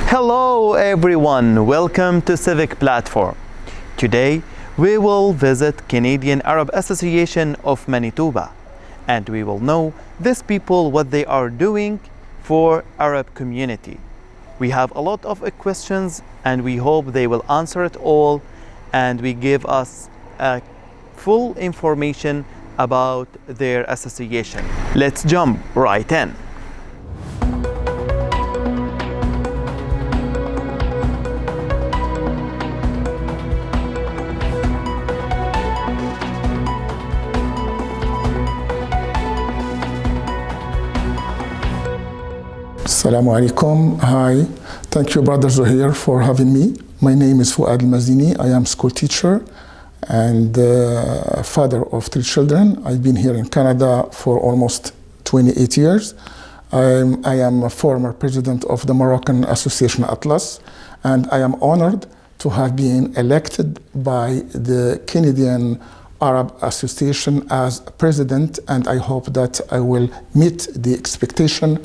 Hello everyone, welcome to Civic Platform. Today we will visit Canadian Arab Association of Manitoba and we will know these people what they are doing for Arab community. We have a lot of questions and we hope they will answer it all and we give us full information about their association. Let's jump right in. Assalamu alaikum. Hi. Thank you, Brother Zohair, for having me. My name is Fouad Elmazini. I am school teacher and father of 3 children. I've been here in Canada for almost 28 years. I am a former president of the Moroccan Association Atlas, and I am honored to have been elected by the Canadian Arab Association as president, and I hope that I will meet the expectation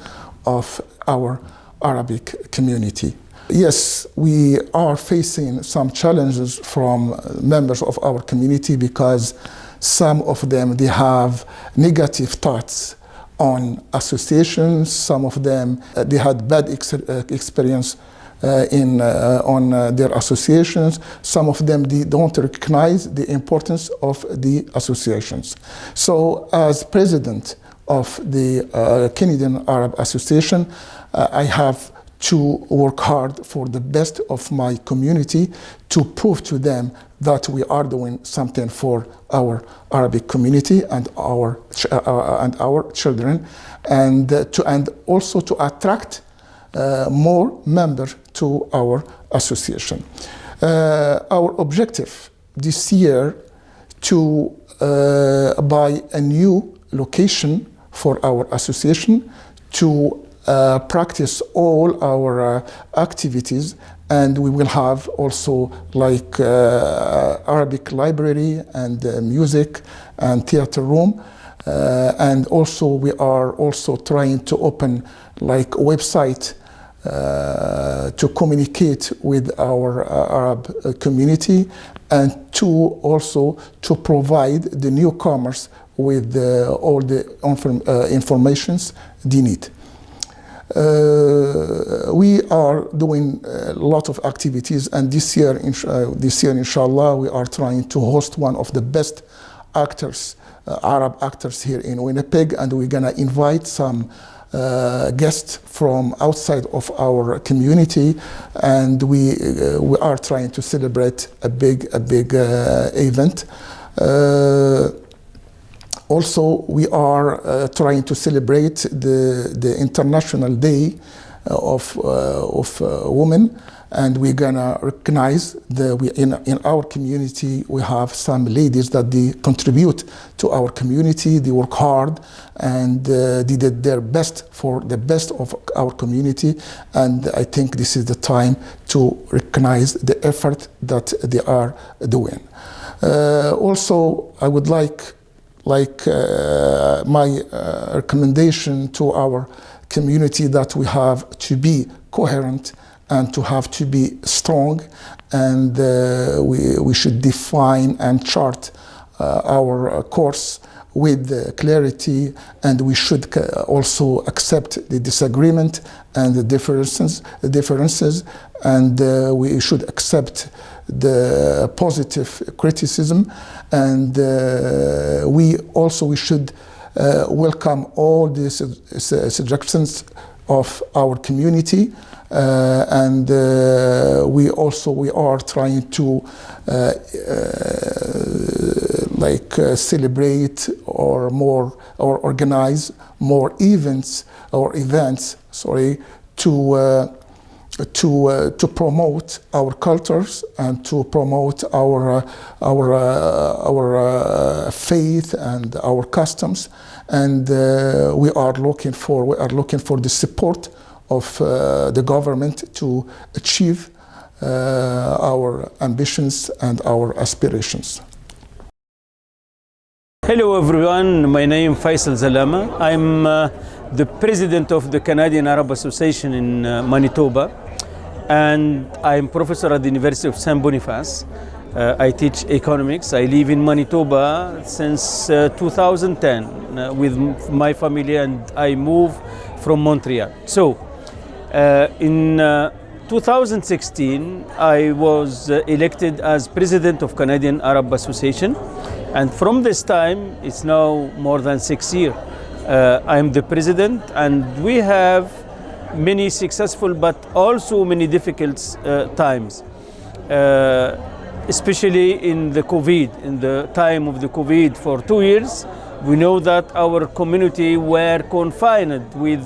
of our Arabic community. Yes, we are facing some challenges from members of our community because some of them, they have negative thoughts on associations. Some of them, they had bad experience on their associations. Some of them, they don't recognize the importance of the associations. So as president of the Canadian Arab Association, I have to work hard for the best of my community to prove to them that we are doing something for our Arabic community and our children, and also to attract more members to our association. Our objective this year to buy a new location for our association to practice all our activities, and we will have also like Arabic library and music and theater room, and also we are also trying to open like a website to communicate with our Arab community and to also to provide the newcomers with all the informations they need. We are doing a lot of activities, and this year, inshallah, we are trying to host one of the best actors, Arab actors here in Winnipeg, and we're gonna invite some guests from outside of our community, and we are trying to celebrate a big event. Also, we are trying to celebrate the International Day of Women, and we're gonna recognize in our community we have some ladies that they contribute to our community. They work hard and they did their best for the best of our community, and I think this is the time to recognize the effort that they are doing. Also, I would like my recommendation to our community that we have to be coherent and to have to be strong, and we should define and chart our course with clarity, and we should also accept the disagreement and the differences, and we should accept the positive criticism, and we should welcome all these suggestions of our community, and we are trying to celebrate or organize more events to promote our cultures and to promote our faith and our customs, and we are looking for the support of the government to achieve our ambitions and our aspirations. Hello everyone, my name is Faisal Zalama. I'm the president of the Canadian Arab Association in Manitoba. and I'm professor at the University of St. Boniface. I teach economics. I live in Manitoba since 2010 with my family, and I moved from Montreal. So in 2016, I was elected as president of Canadian Arab Association, and from this time, it's now more than 6 years. I'm the president, and we have many successful but also many difficult times. Especially in the COVID, in the time of the COVID for 2 years, we know that our community were confined with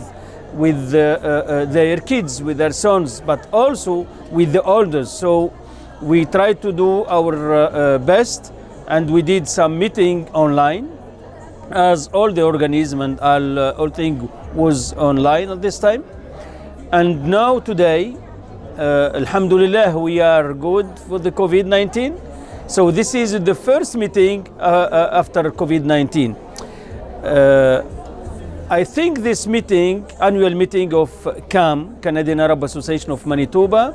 their kids, with their sons, but also with the elders. So we tried to do our best, and we did some meeting online, as all the organism and all thing was online at this time. And now today, Alhamdulillah, we are good for the COVID-19. So this is the first meeting after COVID-19. I think this meeting, annual meeting of CAAM, Canadian Arab Association of Manitoba,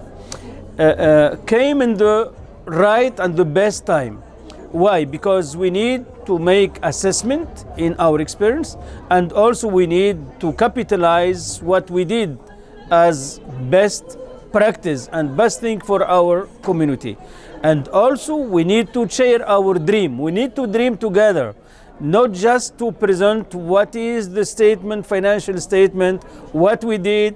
came in the right and the best time. Why? Because we need to make assessment in our experience, and also we need to capitalize what we did as best practice and best thing for our community. And also we need to share our dream. We need to dream together, not just to present what is the statement, financial statement, what we did.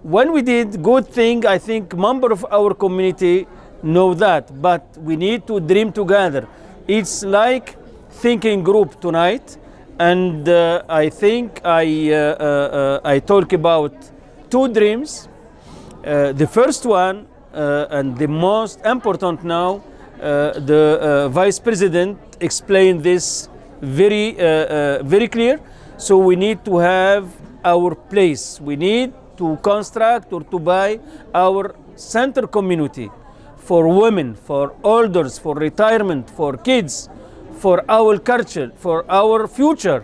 When we did good thing, I think member of our community know that, but we need to dream together. It's like thinking group tonight, and I think I talk about two dreams. The first one, and the most important now, the Vice President explained this very clear. So we need to have our place. We need to construct or to buy our center community for women, for elders, for retirement, for kids, for our culture, for our future,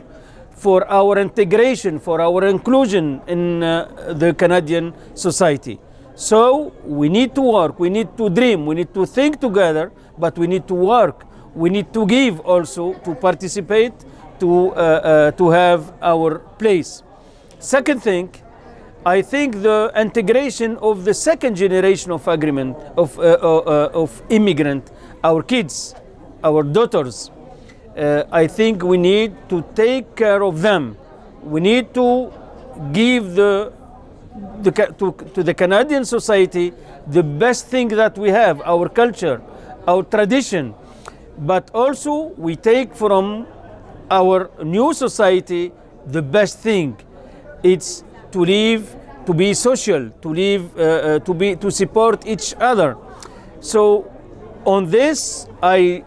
for our integration, for our inclusion in the Canadian society. So we need to work, we need to dream, we need to think together, but we need to work. We need to give also, to participate, to have our place. Second thing, I think the integration of the second generation of agreement, of immigrant, our kids, our daughters, I think we need to take care of them. We need to give to the Canadian society the best thing that we have, our culture, our tradition. But also we take from our new society the best thing. It's to live, to be social, to live, to support each other. So on this, I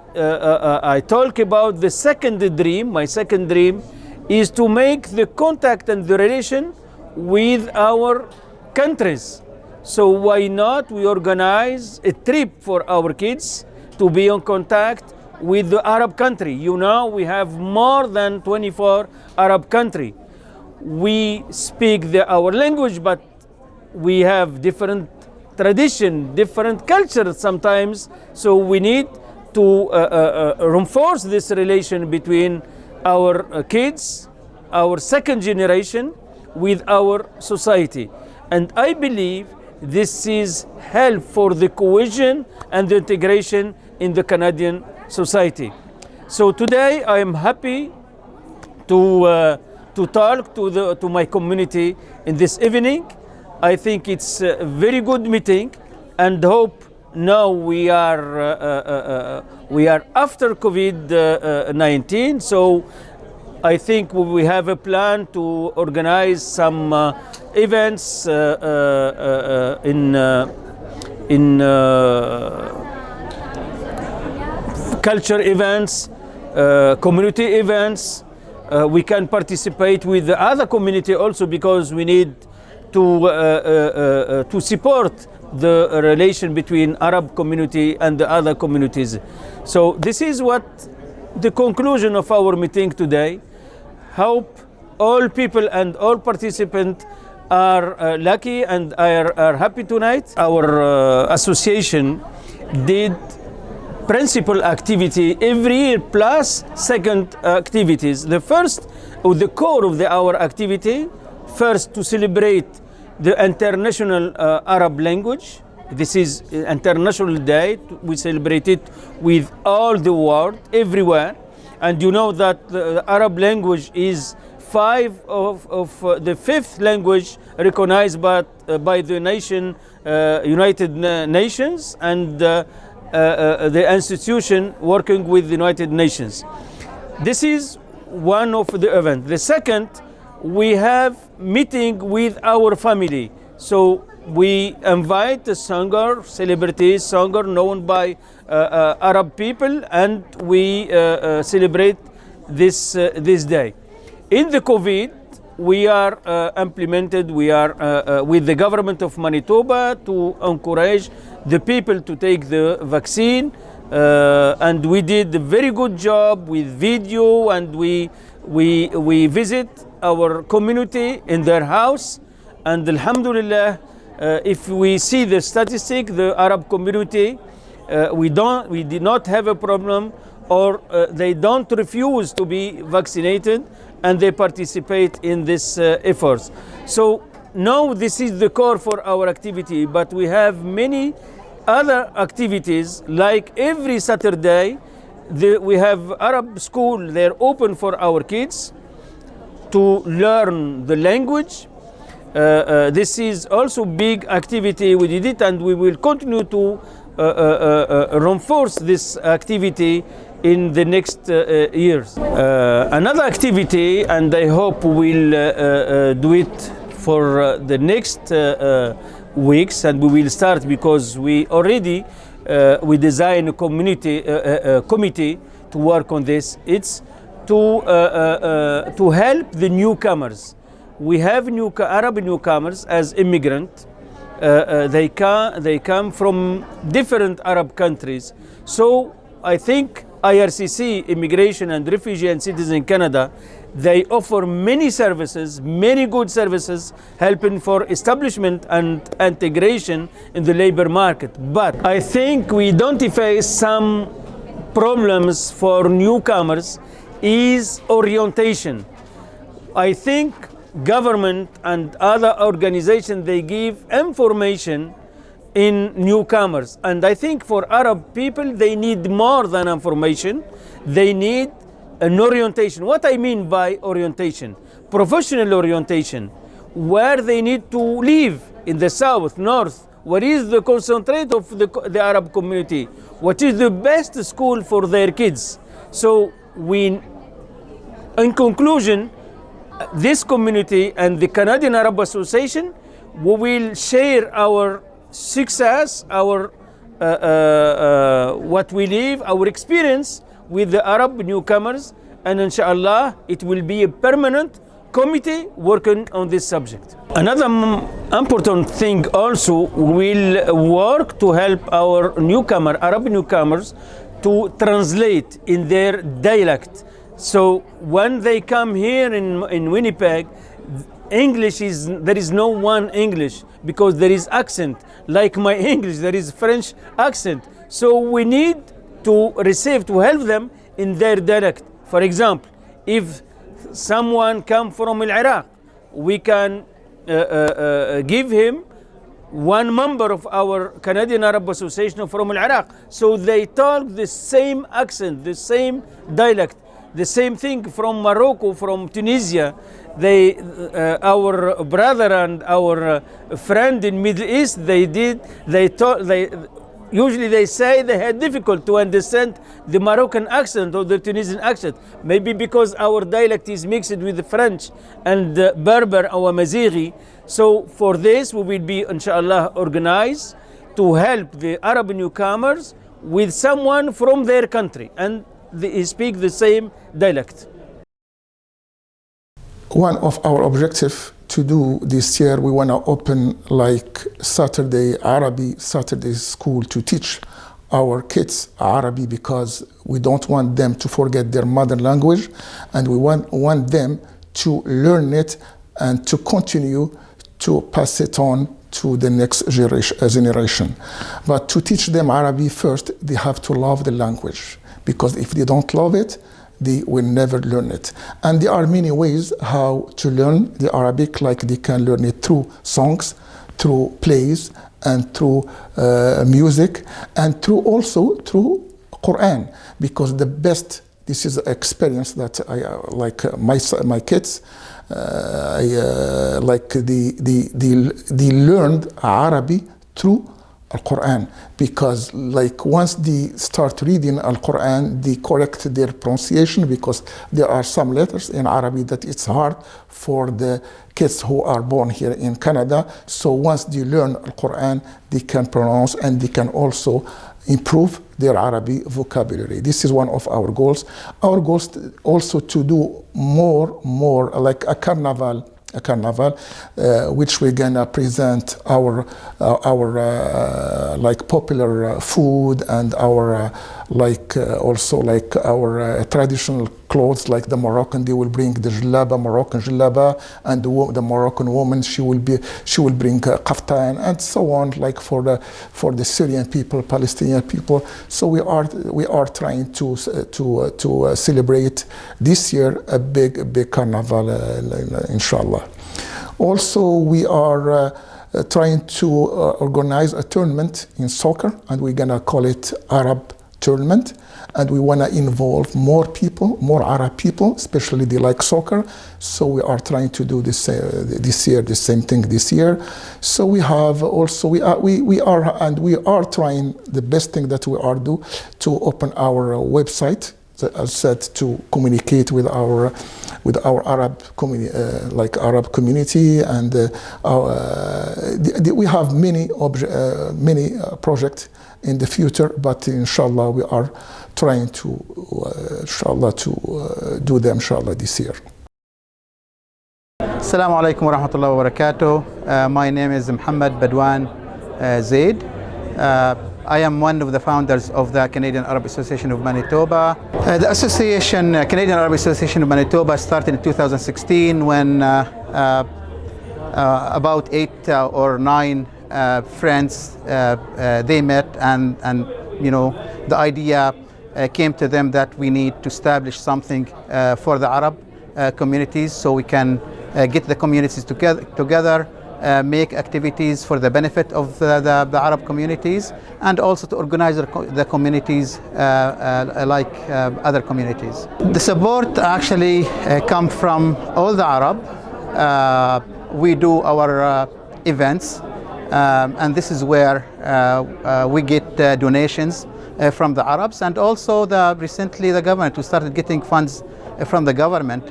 talk about the second dream. My second dream is to make the contact and the relation with our countries. So why not we organize a trip for our kids to be in contact with the Arab country. You know, we have more than 24 Arab countries. We speak our language, but we have different tradition, different culture sometimes. So we need to reinforce this relation between our kids, our second generation, with our society. And I believe this is help for the cohesion and the integration in the Canadian society. So today I am happy to talk to my community in this evening. I think it's a very good meeting, and hope now we are after COVID-19. So I think we have a plan to organize some events in culture events, community events. We can participate with the other community also, because we need to support the relation between Arab community and the other communities. So this is what the conclusion of our meeting today. Hope all people and all participants are lucky and are happy tonight. Our association did principal activity every year plus second activities. The first, or the core of our activity, first to celebrate the International Arab Language. This is International Day. We celebrate it with all the world, everywhere. And you know that the Arab language is the fifth language recognized by the United Nations and the institution working with the United Nations. This is one of the events. The second, we have meeting with our family. So we invite the singer, celebrities, singer known by Arab people, and we celebrate this day. In the COVID, we are with the government of Manitoba to encourage the people to take the vaccine, and we did a very good job with video, and we visit our community in their house, and alhamdulillah, if we see the statistic, the Arab community, we did not have a problem, or they don't refuse to be vaccinated, and they participate in this efforts. So now this is the core for our activity, but we have many other activities. Like every Saturday, we have Arab school. They're open for our kids to learn the language. This is also big activity. We did it, and we will continue to reinforce this activity in the next years. Another activity, and I hope we'll do it for the next weeks, and we will start because we already we design a committee to work on this. It's to help the newcomers. We have Arab newcomers as immigrants. They come from different Arab countries. So I think IRCC, Immigration and Refugee and Citizen Canada, they offer many services, many good services, helping for establishment and integration in the labor market. But I think we identify some problems for newcomers is orientation. I think government and other organizations, they give information in newcomers, and I think for Arab people they need more than information. They need an orientation. What I mean by orientation, professional orientation, where they need to live in the south, north, what is the concentrate of the Arab community, what is the best school for their kids. So in conclusion, this community and the Canadian Arab Association, we will share our success, our what we live, our experience with the Arab newcomers, and inshallah it will be a permanent committee working on this subject. Another important thing also, will work to help our Arab newcomers to translate in their dialect. So when they come here in Winnipeg, there is no one English, because there is accent. Like my English, there is French accent. So we need to help them in their dialect. For example, if someone come from Iraq, we can give him one member of our Canadian Arab Association from Iraq. So they talk the same accent, the same dialect. The same thing from Morocco, from Tunisia. Our brother and our friend in Middle East, usually they say they had difficult to understand the Moroccan accent or the Tunisian accent. Maybe because our dialect is mixed with the French and Berber or Mazighi. So for this, we will be, inshallah, organized to help the Arab newcomers with someone from their country, and they speak the same dialect. One of our objectives to do this year, we want to open like Saturday school to teach our kids Arabic, because we don't want them to forget their mother language, and we want them to learn it and to continue to pass it on to the next generation. But to teach them Arabic first, they have to love the language, because if they don't love it, they will never learn it. And there are many ways how to learn the Arabic, like they can learn it through songs, through plays, and through music, and also through Quran, because the best, this is an experience that I like my kids, like they learned Arabic through Al-Quran, because like once they start reading Al-Quran, they correct their pronunciation, because there are some letters in Arabic that it's hard for the kids who are born here in Canada. So once they learn Al-Quran, they can pronounce, and they can also improve their Arabic vocabulary. This is one of our goals. Our goals also to do more like a carnival, which we're gonna present our like popular food, and our also like our traditional clothes, like the Moroccan. They will bring the jellaba, Moroccan jellaba, and the Moroccan woman, she will bring kaftan, and so on, like for the Syrian people, Palestinian people. So we are trying to celebrate this year a big carnival, inshallah. Also, we are trying to organize a tournament in soccer, and we're gonna call it Arab tournament, and we want to involve more people, more Arab people, especially they like soccer. So we are trying to do this year, the same thing this year. So we have also we are trying the best thing that we are do to open our website, as said, to communicate with our Arab community, Arab community, and we have many projects in the future, but inshallah we are trying to do them inshallah this year. Assalamu alaikum wa rahmatullahi wa barakatuh. My name is Muhammad Badwan Zaid. I am one of the founders of the Canadian Arab Association of Manitoba. The association, Canadian Arab Association of Manitoba, started in 2016 when about 8 or 9 friends they met, and you know, the idea came to them that we need to establish something for the Arab communities, so we can get the communities together, make activities for the benefit of the Arab communities, and also to organize the communities like other communities. The support actually comes from all the Arab. We do our events, and this is where we get donations from the Arabs, and also recently the government, we started getting funds from the government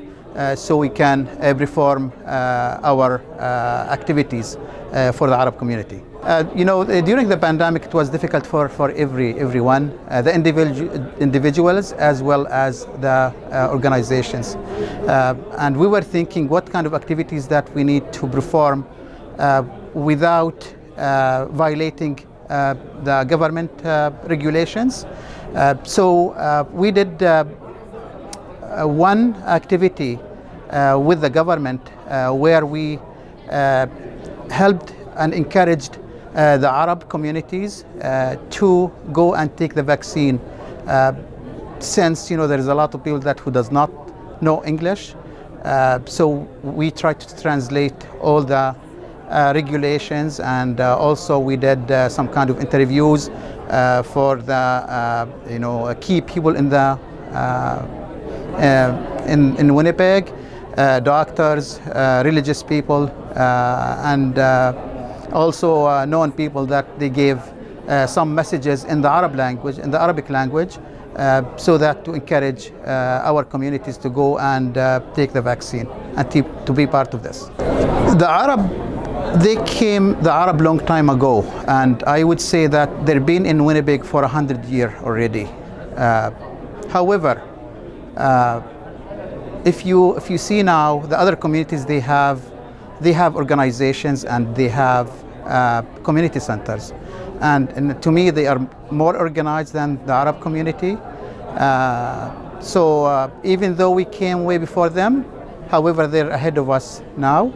so we can perform our activities for the Arab community. You know, during the pandemic, it was difficult for everyone, the individuals as well as the organizations. And we were thinking what kind of activities that we need to perform without violating the government regulations. So we did one activity with the government where we helped and encouraged the Arab communities to go and take the vaccine, since, you know, there is a lot of people who does not know English. So we tried to translate all the regulations, and also we did some kind of interviews for the you know, key people in the in Winnipeg, doctors, religious people, and also known people that they gave some messages in the Arab language, in the Arabic language, so that to encourage our communities to go and take the vaccine and to be part of this. The Arab long time ago, and I would say that they've been in Winnipeg for 100 years already. However, if you see now the other communities, they have organizations and they have community centers, and to me they are more organized than the Arab community. So even though we came way before them, however they're ahead of us now.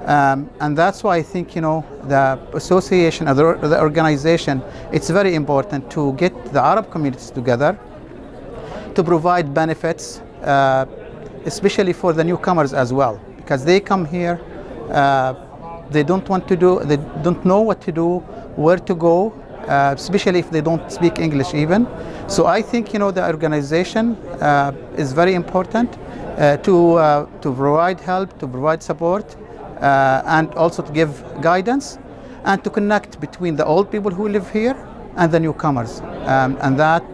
And that's why I think, the association, or the organization, it's very important to get the Arab communities together to provide benefits, especially for the newcomers as well, because they come here, they don't know what to do, where to go, especially if they don't speak English even. So I think, the organization is very important to provide help, to provide support, and also to give guidance and to connect between the old people who live here and the newcomers, and that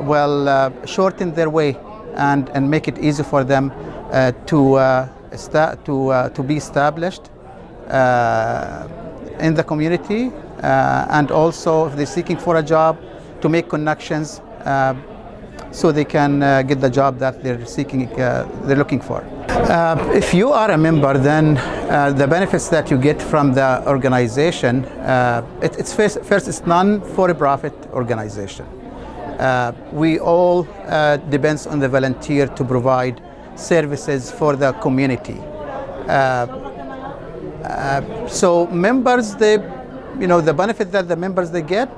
will shorten their way and make it easy for them to be established in the community, and also if they're seeking for a job, to make connections so they can get the job that they're seeking, they're looking for. If you are a member, then the benefits that you get from the organization, it's first it's non-for-profit organization. We all depends on the volunteer to provide services for the community. So members, the benefit that the members they get,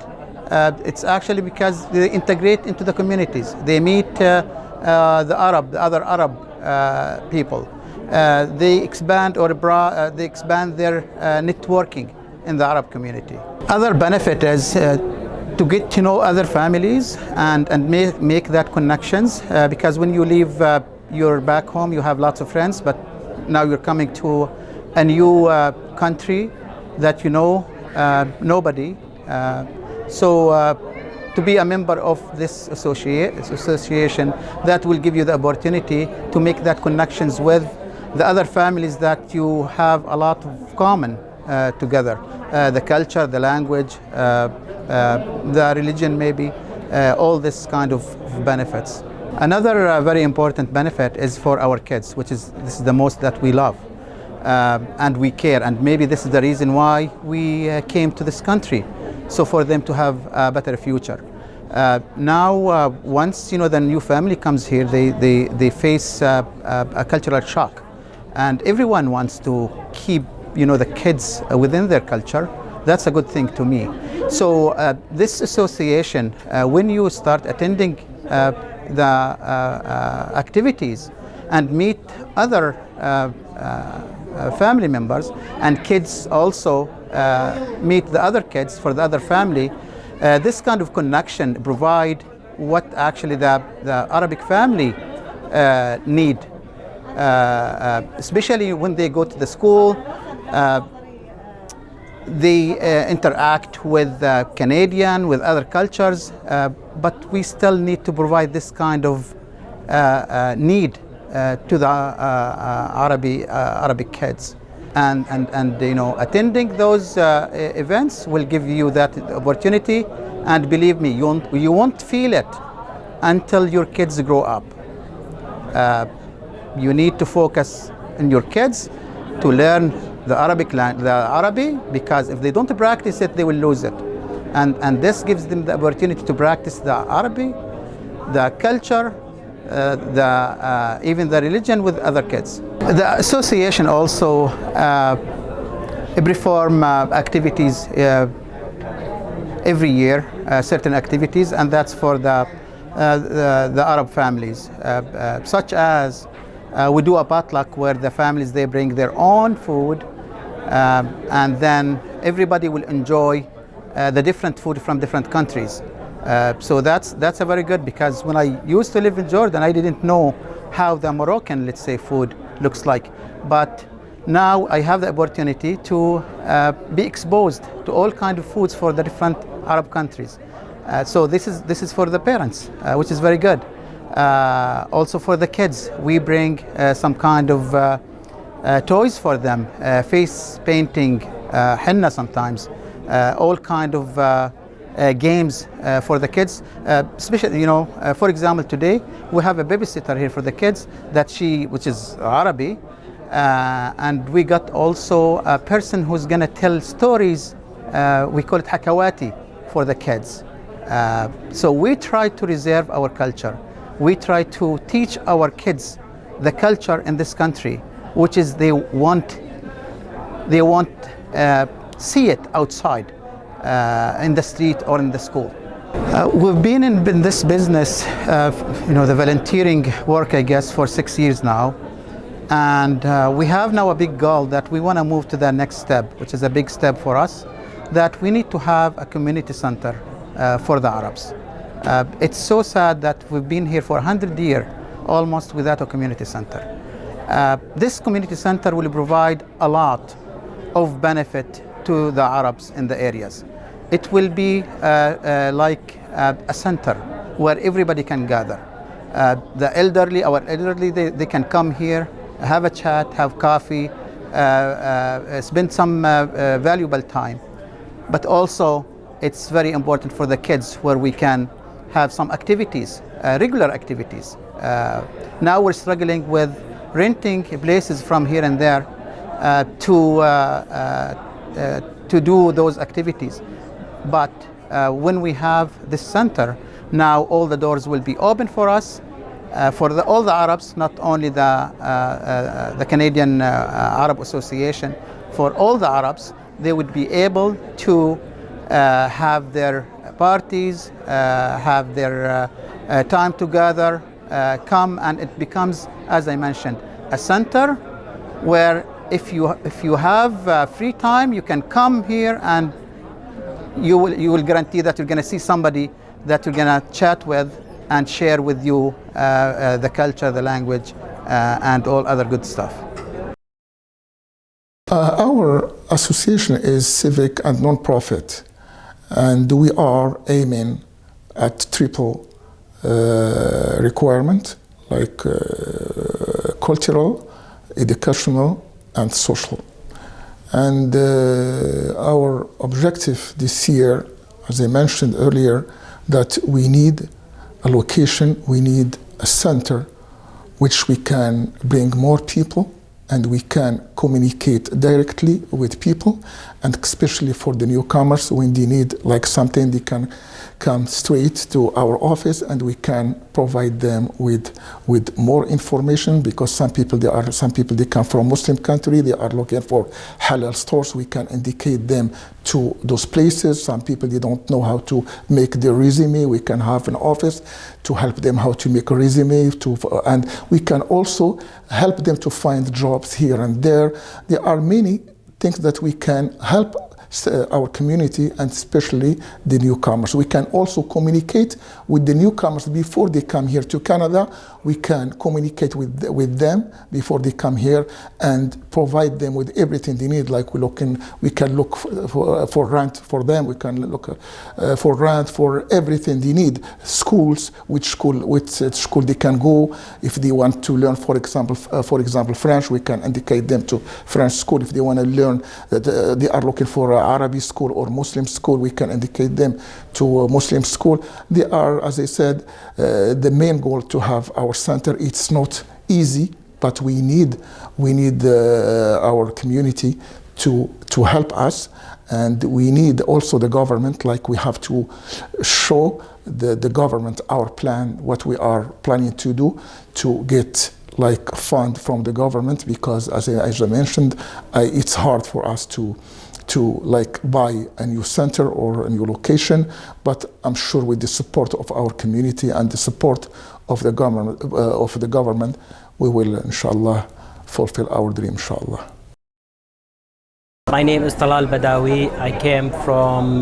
it's actually because they integrate into the communities. They meet the other Arab people. They expand they expand their networking in the Arab community. Other benefit is to get to know other families and make that connections, because when you leave your back home, you have lots of friends, but now you're coming to a new country that nobody. So to be a member of this association, that will give you the opportunity to make that connections with the other families that you have a lot of common together. The culture, the language, the religion maybe, all this kind of benefits. Another very important benefit is for our kids, this is the most that we love and we care, and maybe this is the reason why we came to this country, so for them to have a better future. Now, once the new family comes here, they face a cultural shock, and everyone wants to keep the kids within their culture. That's a good thing to me. So this association, when you start attending the activities and meet other family members, and kids also meet the other kids for the other family, this kind of connection provide what actually the Arabic family need, especially when they go to the school. They interact with Canadian, with other cultures, but we still need to provide this kind of need to the Arabic kids, and attending those events will give you that opportunity. And believe me, you won't feel it until your kids grow up. You need to focus on your kids to learn the Arabic, because if they don't practice it, they will lose it. And this gives them the opportunity to practice the Arabic, the culture, even the religion with other kids. The association also perform activities every year, certain activities, and that's for the Arab families, such as we do a potluck where the families, they bring their own food, and then everybody will enjoy the different food from different countries. So that's a very good, because when I used to live in Jordan, I didn't know how the Moroccan, let's say, food looks like. But now I have the opportunity to be exposed to all kinds of foods for the different Arab countries. So this is for the parents, which is very good. Also for the kids, we bring some kind of toys for them, face painting, henna sometimes, all kind of games for the kids. Especially, for example, today we have a babysitter here for the kids which is Arabic, and we got also a person who's gonna tell stories. We call it hakawati for the kids. So we try to preserve our culture. We try to teach our kids the culture in this country, which is they won't see it outside in the street or in the school. We've been in this business, the volunteering work, I guess, for 6 years now. And we have now a big goal that we want to move to the next step, which is a big step for us, that we need to have a community center for the Arabs. It's so sad that we've been here for 100 years almost without a community center. This community center will provide a lot of benefit to the Arabs in the areas. It will be like a center where everybody can gather. The elderly, our elderly, they can come here, have a chat, have coffee, spend some valuable time. But also, it's very important for the kids where we can have some activities, regular activities. Now we're struggling with renting places from here and there to do those activities. But when we have this center, now all the doors will be open for us, for all the Arabs, not only the Canadian Arab Association. For all the Arabs, they would be able to have their parties, have their time together, come, and it becomes, as I mentioned, a center where if you have free time, you can come here and you will guarantee that you're going to see somebody that you're going to chat with and share with you the culture, the language, and all other good stuff. Our association is civic and non-profit, and we are aiming at triple requirement, like cultural, educational, and social. And our objective this year, as I mentioned earlier, that we need a location, we need a center which we can bring more people and we can communicate directly with people, and especially for the newcomers, when they need like something, they can come straight to our office and we can provide them with more information, because some people they come from Muslim country, they are looking for halal stores, we can indicate them to those places. Some people they don't know how to make their resume, we can have an office to help them how to make a resume, and we can also help them to find jobs here and there. There are many things that we can help our community, and especially the newcomers. We can also communicate with the newcomers before they come here to Canada. We can communicate with them before they come here and provide them with everything they need. Like we can look for rent for them. We can look for rent for everything they need. Schools, which school they can go. If they want to learn, for example, French, we can indicate them to French school. If they want to learn that they are looking for Arabic school or Muslim school, we can indicate them to a Muslim school. They are, as I said, the main goal to have our center. It's not easy, but we need our community to help us, and we need also the government. Like we have to show the government our plan, what we are planning to do to get like fund from the government, because as I mentioned, it's hard for us to like buy a new center or a new location, but I'm sure with the support of our community and the support of the government, we will inshallah fulfill our dream, inshallah. My name is Talal Badawi. I came from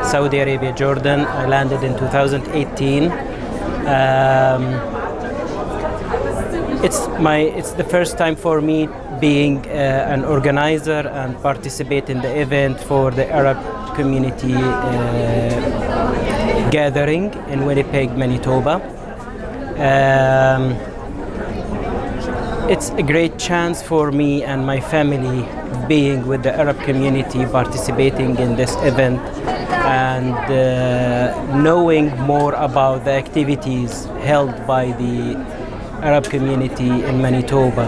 Saudi Arabia, Jordan. I landed in 2018. It's the first time for me being an organizer and participate in the event for the Arab community gathering in Winnipeg, Manitoba. It's a great chance for me and my family being with the Arab community, participating in this event and knowing more about the activities held by the Arab community in Manitoba.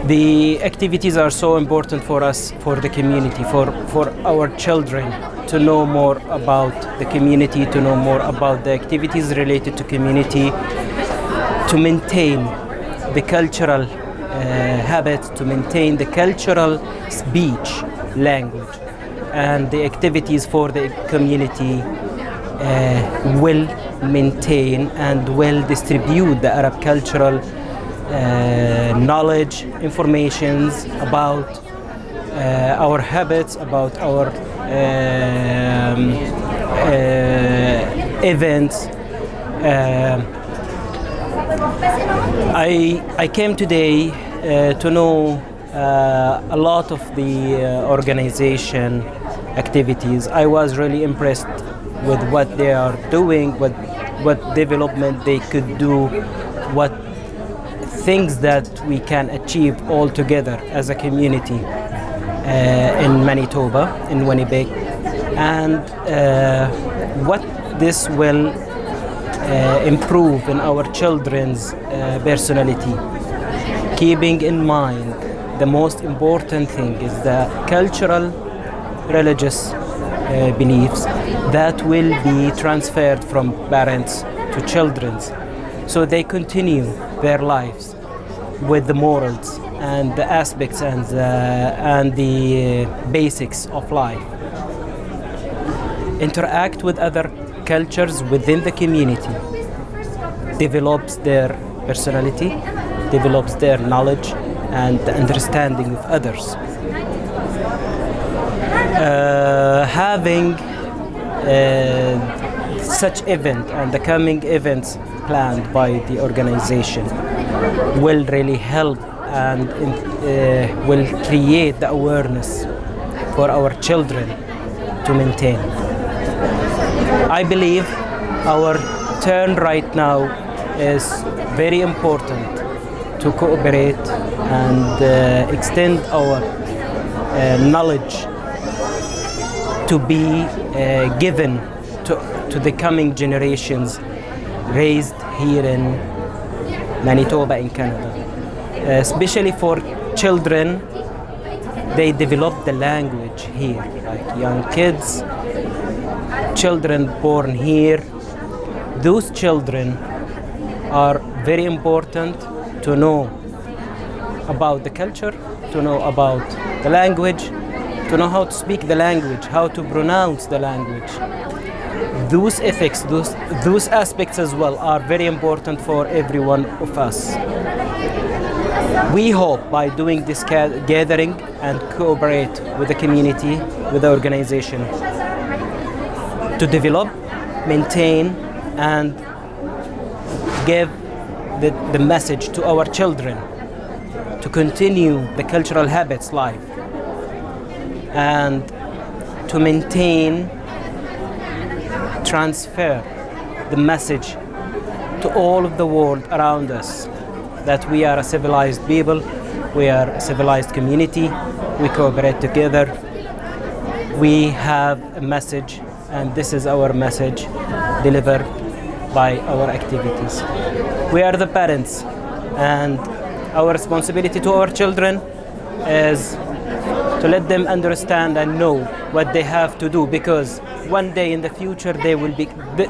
The activities are so important for us, for the community, for our children to know more about the community, to know more about the activities related to community, to maintain the cultural habits, to maintain the cultural speech, language, and the activities for the community will maintain and will distribute the Arab cultural knowledge, informations about our habits, about our events. I came today to know a lot of the organization activities. I was really impressed with what they are doing, what development they could do, what things that we can achieve all together as a community in Manitoba, in Winnipeg, and what this will improve in our children's personality. Keeping in mind the most important thing is the cultural, religious beliefs that will be transferred from parents to children, so they continue their lives with the morals and the aspects and the basics of life. Interact with other cultures within the community, develops their personality, develops their knowledge and the understanding of others. Having such event and the coming events planned by the organization will really help and will create the awareness for our children to maintain. I believe our turn right now is very important to cooperate and extend our knowledge to be given to the coming generations raised here in Manitoba in Canada. Especially for children, they develop the language here, like young kids, children born here. Those children are very important to know about the culture, to know about the language, to know how to speak the language, how to pronounce the language. Those effects, those aspects as well are very important for every one of us. We hope by doing this gathering and cooperate with the community, with the organization, to develop, maintain, and give the message to our children to continue the cultural habits live and to maintain, transfer the message to all of the world around us that we are a civilized people, we are a civilized community, we cooperate together, we have a message, and this is our message delivered by our activities. We are the parents, and our responsibility to our children is to let them understand and know what they have to do, because one day in the future they will be,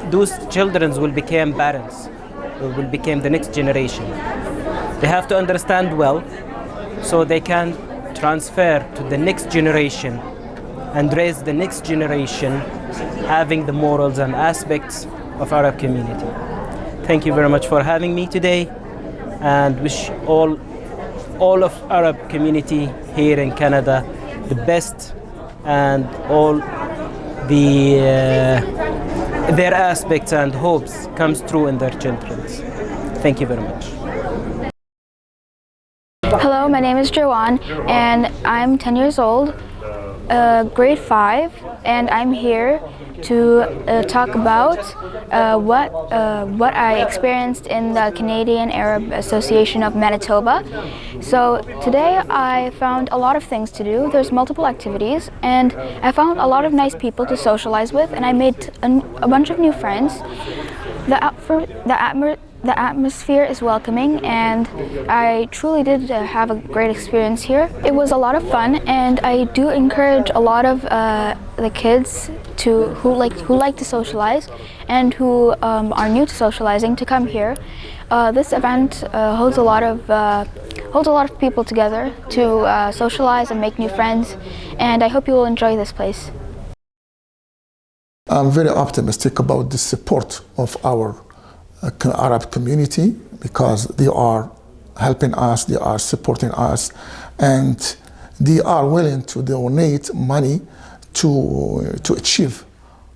those children will become parents, will become the next generation. They have to understand well so they can transfer to the next generation and raise the next generation having the morals and aspects of Arab community. Thank you very much for having me today, and wish all of Arab community here in Canada the best, and all the their aspects and hopes comes true in their children. Thank you very much. Hello, my name is Joanne, and I'm 10 years old, grade 5, and I'm here to talk about what I experienced in the Canadian Arab Association of Manitoba. So today I found a lot of things to do. There's multiple activities, and I found a lot of nice people to socialize with, and I made a bunch of new friends. The atmosphere is welcoming, and I truly did have a great experience here. It was a lot of fun, and I do encourage a lot of the kids who like to socialize and who are new to socializing to come here. This event holds a lot of people together to socialize and make new friends, and I hope you will enjoy this place. I'm very optimistic about the support of our Arab community, because they are helping us, they are supporting us, and they are willing to donate money to achieve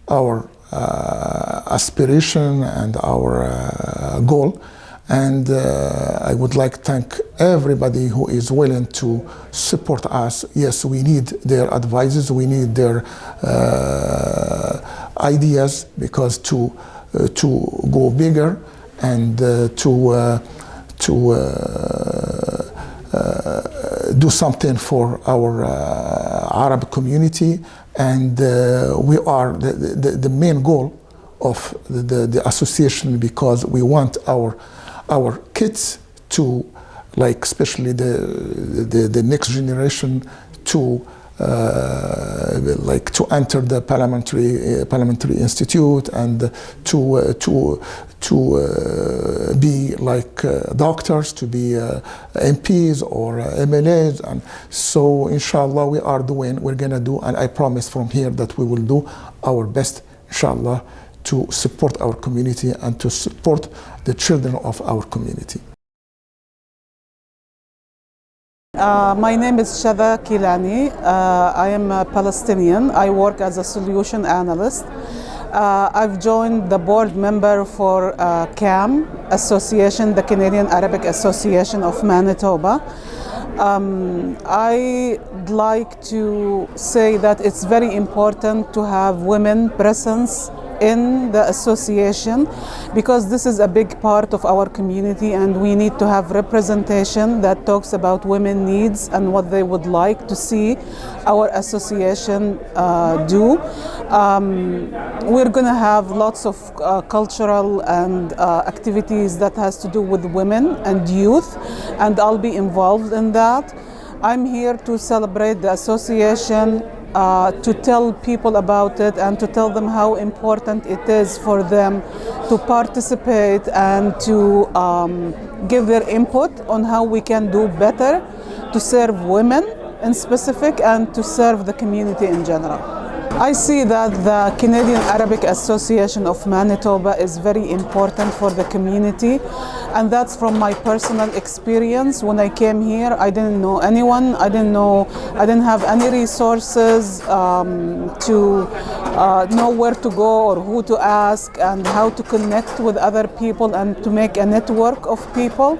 our aspiration and our goal. And I would like to thank everybody who is willing to support us. Yes, we need their advices, we need their ideas, because to go bigger and to do something for our Arab community. And we are the main goal of the association, because we want our kids to, like, especially the next generation, to to enter the parliamentary institute, and to be like doctors, to be MPs or MLAs. And so inshallah we're gonna do, and I promise from here that we will do our best, inshallah, to support our community and to support the children of our community. My name is Shada Kilani. I am a Palestinian. I work as a solution analyst. I've joined the board member for CAAM Association, the Canadian Arabic Association of Manitoba. I'd like to say that it's very important to have women presence in the association, because this is a big part of our community, and we need to have representation that talks about women needs and what they would like to see our association do. We're going to have lots of cultural and activities that has to do with women and youth, and I'll be involved in that. I'm here to celebrate the association, to tell people about it, and to tell them how important it is for them to participate and to give their input on how we can do better to serve women in specific and to serve the community in general. I see that the Canadian Arabic Association of Manitoba is very important for the community, and that's from my personal experience. When I came here, I didn't know anyone. I didn't have any resources to know where to go or who to ask and how to connect with other people and to make a network of people.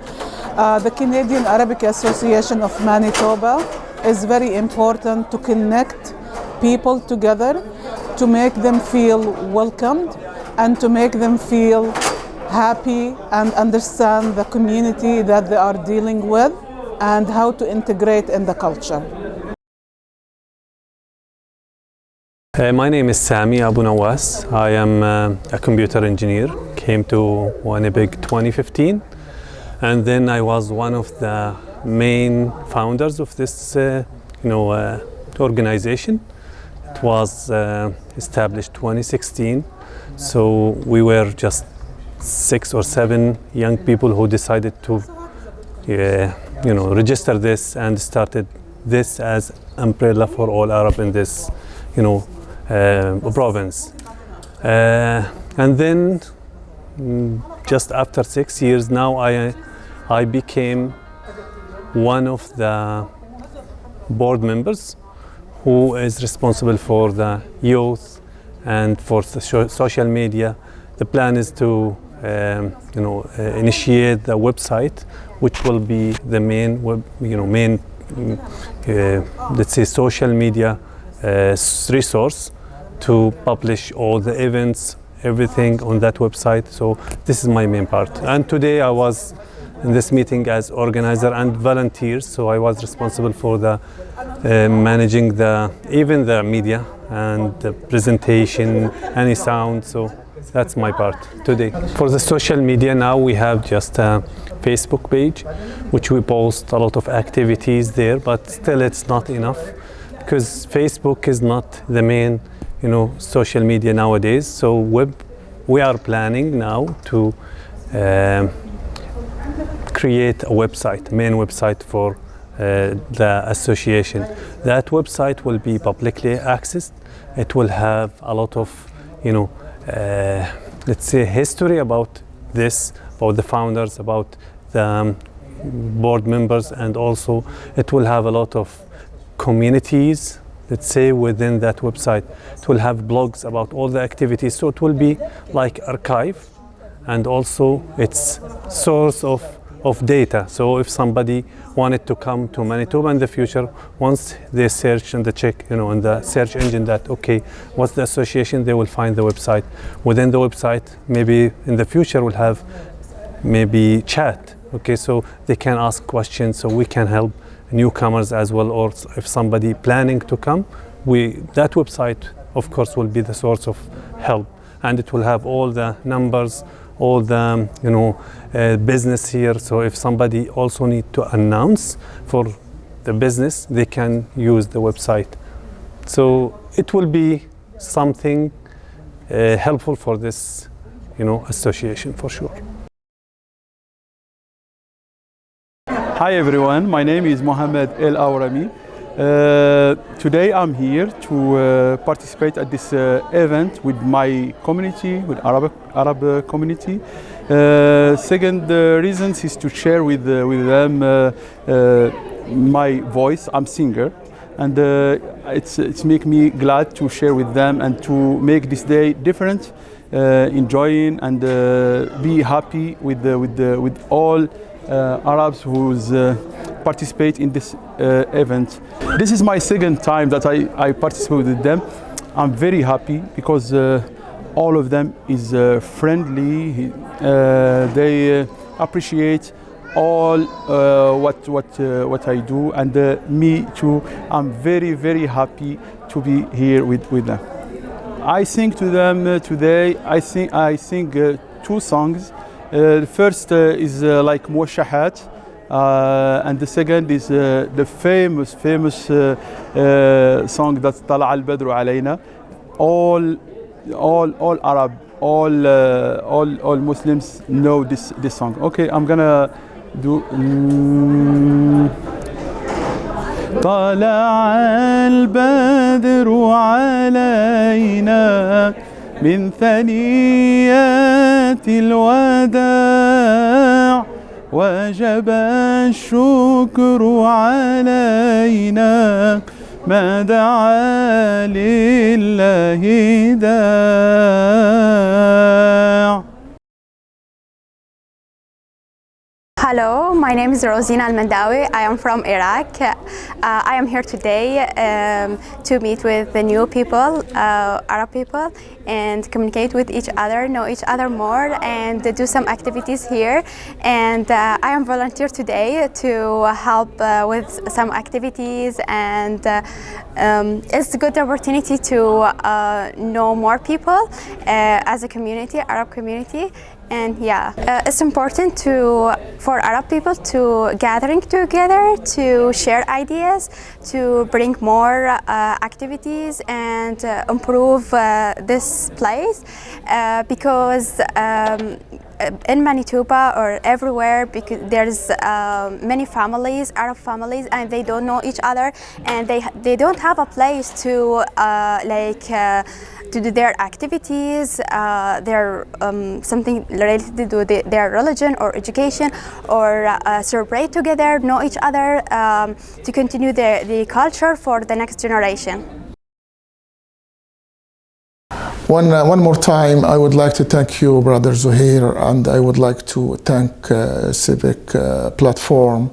The Canadian Arabic Association of Manitoba is very important to connect people together, to make them feel welcomed and to make them feel happy and understand the community that they are dealing with and how to integrate in the culture. My name is Sami Abu Nawas. I am a computer engineer. Came to Winnipeg 2015, and then I was one of the main founders of this organization. It was established 2016, so we were just 6 or 7 young people who decided to register this and started this as umbrella for all Arab in this province. And then just after 6 years now I became one of the board members who is responsible for the youth and for the social media. The plan is to initiate the website, which will be the main let's say social media resource to publish all the events, everything on that website. So this is my main part. And today I was in this meeting as organizer and volunteers, so I was responsible for the managing even the media and the presentation, any sound. So that's my part today. For the social media now we have just a Facebook page, which we post a lot of activities there, but still it's not enough because Facebook is not the main social media nowadays. So we are planning now to create a website, main website for the association. That website will be publicly accessed. It will have a lot of, let's say, history about this, about the founders, about the board members, and also it will have a lot of communities, let's say, within that website. It will have blogs about all the activities, so it will be like archive, and also it's source of data. So if somebody wanted to come to Manitoba in the future, once they search and they check, in the search engine that, okay, what's the association, they will find the website. Within the website, maybe in the future we'll have maybe chat, okay, so they can ask questions, so we can help newcomers as well, or if somebody planning to come, that website, of course, will be the source of help, and it will have all the numbers, all the business here. So if somebody also need to announce for the business, they can use the website. So it will be something helpful for this association for sure. Hi everyone, my name is Mohammed El Awrami. Today I'm here to participate at this event with my community, with Arab community. Second reasons is to share with them my voice. I'm singer, and it's make me glad to share with them and to make this day different, enjoying and be happy with all Arabs who participate in this event. This is my second time that I participate with them. I'm very happy because all of them is friendly. They appreciate all what I do, and me too. I'm very happy to be here with them. I sing to them today. I sing 2 songs. The first is like Mwashahat, and the second is the famous song that's Tala al Badru Alayna. All Arab, all Muslims know this song. Okay, I'm gonna do. طلع البدر علينا من ثنيات الوداع وجب الشكر علينا ما دعا لله داع. Hello, my name is Rosina Al-Mandawi. I am from Iraq. I am here today to meet with the new people, Arab people, and communicate with each other, know each other more, and do some activities here. And I am volunteer today to help with some activities, and it's a good opportunity to know more people as a community, Arab community. And yeah, it's important for Arab people to gathering together, to share ideas, to bring more activities and improve this place, because in Manitoba or everywhere, because there's many families, Arab families, and they don't know each other, and they don't have a place to to do their activities, their something related to their religion or education, or celebrate together, know each other, to continue the culture for the next generation. One more time, I would like to thank you, Brother Zuhair, and I would like to thank Civic Platform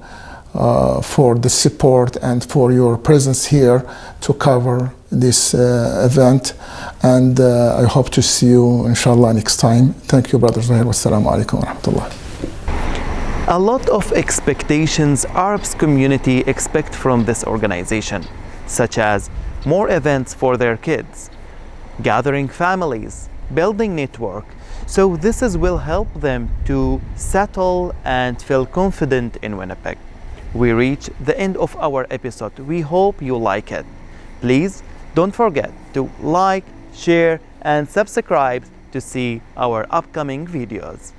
for the support and for your presence here to cover this event. And I hope to see you, inshallah, next time. Thank you, Brother Zuhair. Wassalamu alaikum wa rahmatullah. A lot of expectations Arabs community expect from this organization, such as more events for their kids, gathering families, building network. So this will help them to settle and feel confident in Winnipeg. We reach the end of our episode. We hope you like it. Please don't forget to like, share, and subscribe to see our upcoming videos.